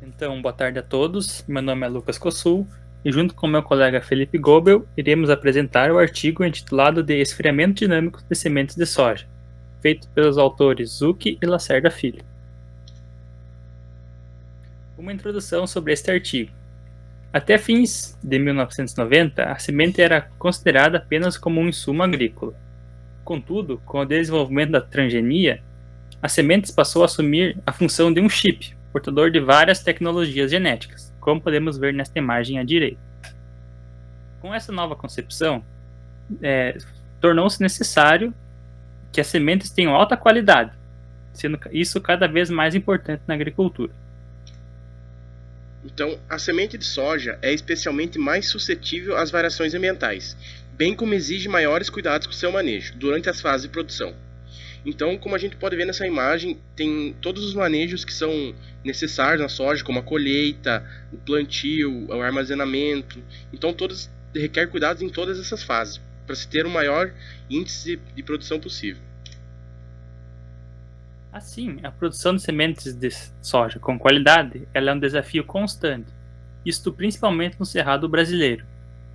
Então, boa tarde a todos. Meu nome é Lucas Cossul e, junto com meu colega Felipe Gobel, iremos apresentar o artigo intitulado de Esfriamento Dinâmico de Sementes de Soja, feito pelos autores Zucchi e Lacerda Filho. Uma introdução sobre este artigo. Até fins de 1990, a semente era considerada apenas como um insumo agrícola. Contudo, com o desenvolvimento da transgenia, as sementes passou a assumir a função de um chip, portador de várias tecnologias genéticas, como podemos ver nesta imagem à direita. Com essa nova concepção, tornou-se necessário que as sementes tenham alta qualidade, sendo isso cada vez mais importante na agricultura. Então, a semente de soja é especialmente mais suscetível às variações ambientais, bem como exige maiores cuidados com seu manejo durante as fases de produção. Então, como a gente pode ver nessa imagem, tem todos os manejos que são necessários na soja, como a colheita, o plantio, o armazenamento. Então, todos requer cuidados em todas essas fases, para se ter o maior índice de produção possível. Assim, a produção de sementes de soja com qualidade ela é um desafio constante, isto principalmente no cerrado brasileiro,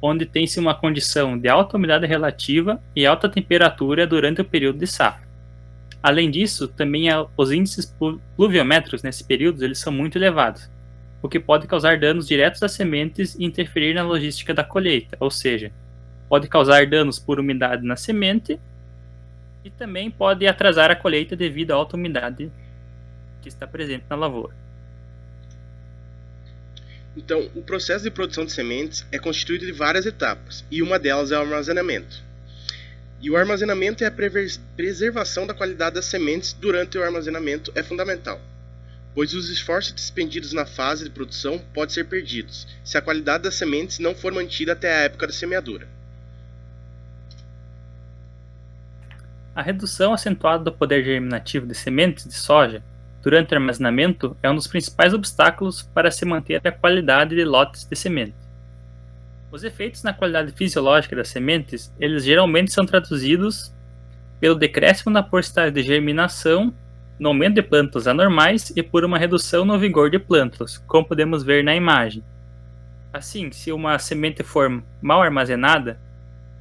onde tem-se uma condição de alta umidade relativa e alta temperatura durante o período de safra. Além disso, também os índices pluviométricos nesse período eles são muito elevados, o que pode causar danos diretos às sementes e interferir na logística da colheita, ou seja, pode causar danos por umidade na semente e também pode atrasar a colheita devido à alta umidade que está presente na lavoura. Então, o processo de produção de sementes é constituído de várias etapas, e uma delas é o armazenamento. E o armazenamento é a preservação da qualidade das sementes durante o armazenamento é fundamental, pois os esforços despendidos na fase de produção podem ser perdidos, se a qualidade das sementes não for mantida até a época da semeadura. A redução acentuada do poder germinativo de sementes de soja durante o armazenamento é um dos principais obstáculos para se manter a qualidade de lotes de semente. Os efeitos na qualidade fisiológica das sementes, eles geralmente são traduzidos pelo decréscimo na porcentagem de germinação, no aumento de plântulas anormais e por uma redução no vigor de plântulas, como podemos ver na imagem. Assim, se uma semente for mal armazenada,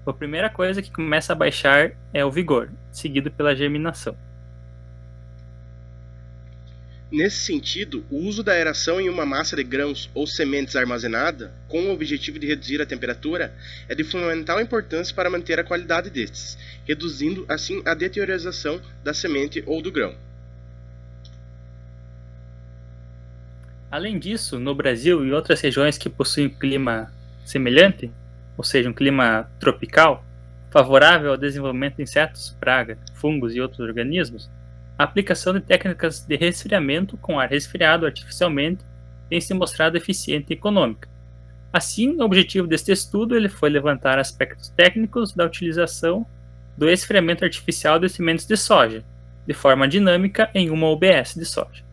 a primeira coisa que começa a baixar é o vigor, seguido pela germinação. Nesse sentido, o uso da aeração em uma massa de grãos ou sementes armazenada, com o objetivo de reduzir a temperatura, é de fundamental importância para manter a qualidade destes, reduzindo assim a deterioração da semente ou do grão. Além disso, no Brasil e outras regiões que possuem clima semelhante, ou seja, um clima tropical, favorável ao desenvolvimento de insetos, pragas, fungos e outros organismos, a aplicação de técnicas de resfriamento com ar resfriado artificialmente tem se mostrado eficiente e econômica. Assim, o objetivo deste estudo ele foi levantar aspectos técnicos da utilização do esfriamento artificial de sementes de soja, de forma dinâmica em uma UBS de soja.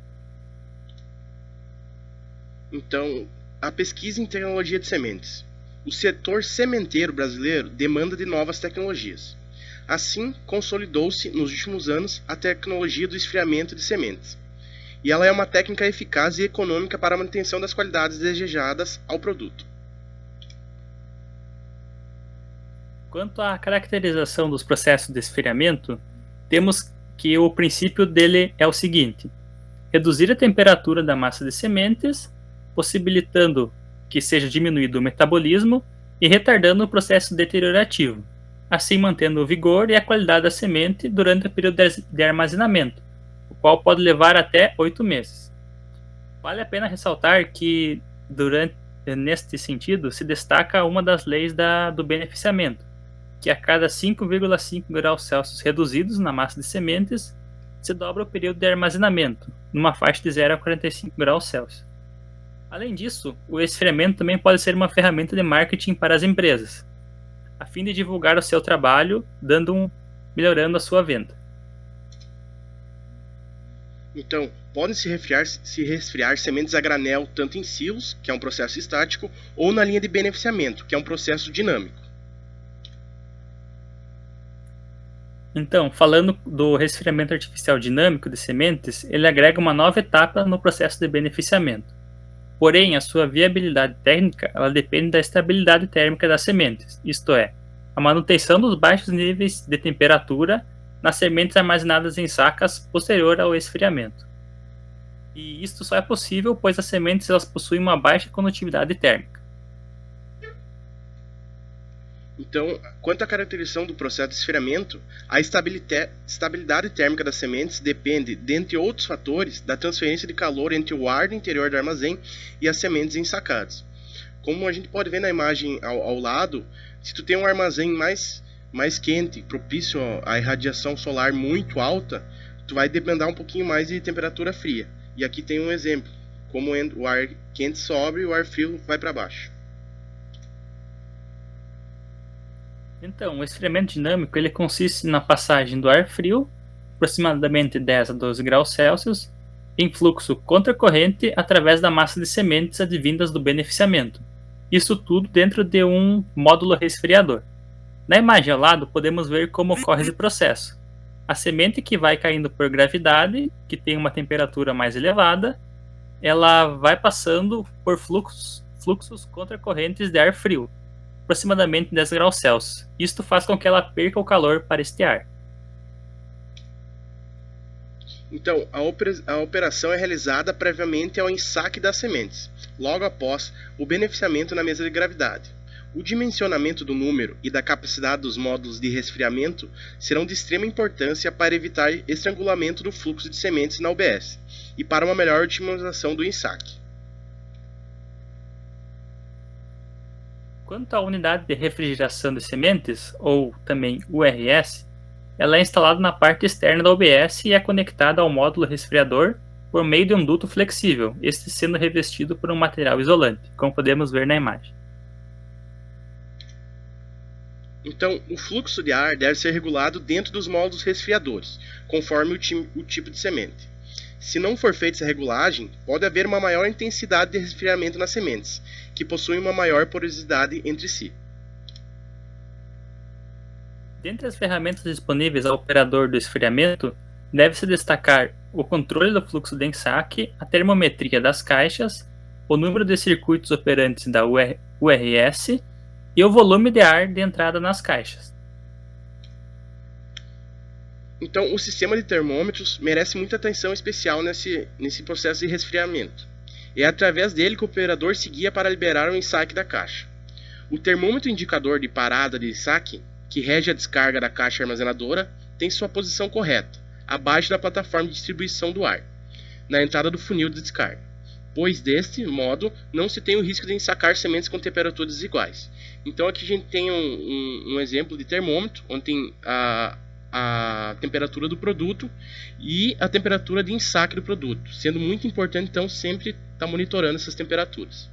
Então, a pesquisa em tecnologia de sementes. O setor sementeiro brasileiro demanda de novas tecnologias. Assim, consolidou-se nos últimos anos a tecnologia do esfriamento de sementes. E ela é uma técnica eficaz e econômica para a manutenção das qualidades desejadas ao produto. Quanto à caracterização dos processos de esfriamento, temos que o princípio dele é o seguinte: reduzir a temperatura da massa de sementes, possibilitando que seja diminuído o metabolismo e retardando o processo deteriorativo, assim mantendo o vigor e a qualidade da semente durante o período de armazenamento, o qual pode levar até 8 meses. Vale a pena ressaltar que, neste sentido, se destaca uma das leis do beneficiamento, que a cada 5,5 graus Celsius reduzidos na massa de sementes, se dobra o período de armazenamento, numa faixa de 0 a 45 graus Celsius. Além disso, o esfriamento também pode ser uma ferramenta de marketing para as empresas, a fim de divulgar o seu trabalho, melhorando a sua venda. Então, podem se resfriar sementes a granel tanto em silos, que é um processo estático, ou na linha de beneficiamento, que é um processo dinâmico. Então, falando do resfriamento artificial dinâmico de sementes, ele agrega uma nova etapa no processo de beneficiamento. Porém, a sua viabilidade técnica ela depende da estabilidade térmica das sementes, isto é, a manutenção dos baixos níveis de temperatura nas sementes armazenadas em sacas posterior ao esfriamento. E isto só é possível pois as sementes elas possuem uma baixa condutividade térmica. Então, quanto à caracterização do processo de esfriamento, a estabilidade térmica das sementes depende, dentre outros fatores, da transferência de calor entre o ar do interior do armazém e as sementes ensacadas. Como a gente pode ver na imagem ao lado, se tu tem um armazém mais quente, propício à irradiação solar muito alta, tu vai demandar um pouquinho mais de temperatura fria. E aqui tem um exemplo, como o ar quente sobe e o ar frio vai para baixo. Então, o esfriamento dinâmico ele consiste na passagem do ar frio, aproximadamente 10 a 12 graus Celsius, em fluxo contracorrente através da massa de sementes advindas do beneficiamento. Isso tudo dentro de um módulo resfriador. Na imagem ao lado, podemos ver como ocorre esse processo. A semente que vai caindo por gravidade, que tem uma temperatura mais elevada, ela vai passando por fluxos contracorrentes de ar frio, aproximadamente 10 graus Celsius. Isto faz com que ela perca o calor para este ar. Então, a operação é realizada previamente ao ensaque das sementes, logo após o beneficiamento na mesa de gravidade. O dimensionamento do número e da capacidade dos módulos de resfriamento serão de extrema importância para evitar estrangulamento do fluxo de sementes na UBS e para uma melhor otimização do ensaque. Quanto à unidade de refrigeração de sementes, ou também URS, ela é instalada na parte externa da UBS e é conectada ao módulo resfriador por meio de um duto flexível, este sendo revestido por um material isolante, como podemos ver na imagem. Então, o fluxo de ar deve ser regulado dentro dos módulos resfriadores, conforme o tipo de semente. Se não for feita essa regulagem, pode haver uma maior intensidade de resfriamento nas sementes, que possuem uma maior porosidade entre si. Dentre as ferramentas disponíveis ao operador do esfriamento, deve-se destacar o controle do fluxo de ensaque, a termometria das caixas, o número de circuitos operantes da URS e o volume de ar de entrada nas caixas. Então, o sistema de termômetros merece muita atenção especial nesse processo de resfriamento. É através dele que o operador se guia para liberar o ensaque da caixa. O termômetro indicador de parada de ensaque, que rege a descarga da caixa armazenadora, tem sua posição correta, abaixo da plataforma de distribuição do ar, na entrada do funil de descarga, pois deste modo não se tem o risco de ensacar sementes com temperaturas desiguais. Então aqui a gente tem um exemplo de termômetro, onde tem a temperatura do produto e a temperatura de ensaque do produto, sendo muito importante então sempre estar monitorando essas temperaturas.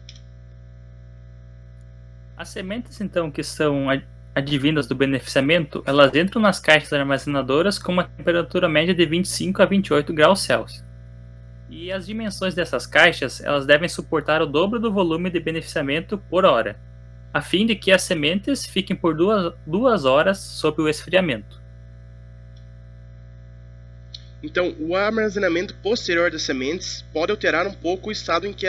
As sementes então que são advindas do beneficiamento, elas entram nas caixas armazenadoras com uma temperatura média de 25 a 28 graus Celsius. E as dimensões dessas caixas, elas devem suportar o dobro do volume de beneficiamento por hora, a fim de que as sementes fiquem por 2 horas sob o esfriamento. Então, o armazenamento posterior das sementes pode alterar um pouco o estado em que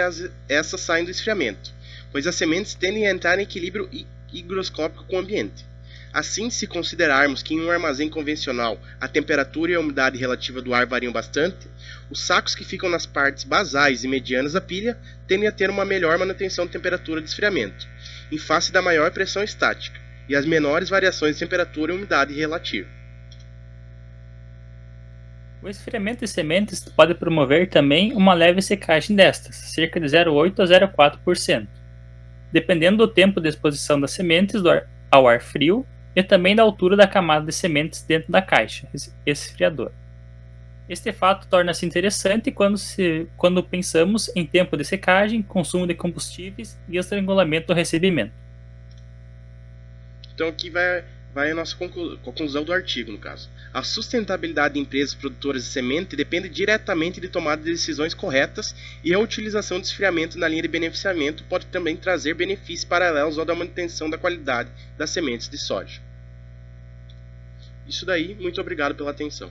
essas saem do esfriamento, pois as sementes tendem a entrar em equilíbrio higroscópico com o ambiente. Assim, se considerarmos que em um armazém convencional a temperatura e a umidade relativa do ar variam bastante, os sacos que ficam nas partes basais e medianas da pilha tendem a ter uma melhor manutenção de temperatura de esfriamento, em face da maior pressão estática, e as menores variações de temperatura e umidade relativa. O esfriamento de sementes pode promover também uma leve secagem destas, cerca de 0,8 a 0,4%, dependendo do tempo de exposição das sementes ao ar frio e também da altura da camada de sementes dentro da caixa esfriadora. Este fato torna-se interessante quando pensamos em tempo de secagem, consumo de combustíveis e estrangulamento do recebimento. Então aqui vai a nossa conclusão do artigo, no caso. A sustentabilidade de empresas produtoras de semente depende diretamente de tomada de decisões corretas e a utilização de esfriamento na linha de beneficiamento pode também trazer benefícios paralelos ao da manutenção da qualidade das sementes de soja. Isso daí, muito obrigado pela atenção.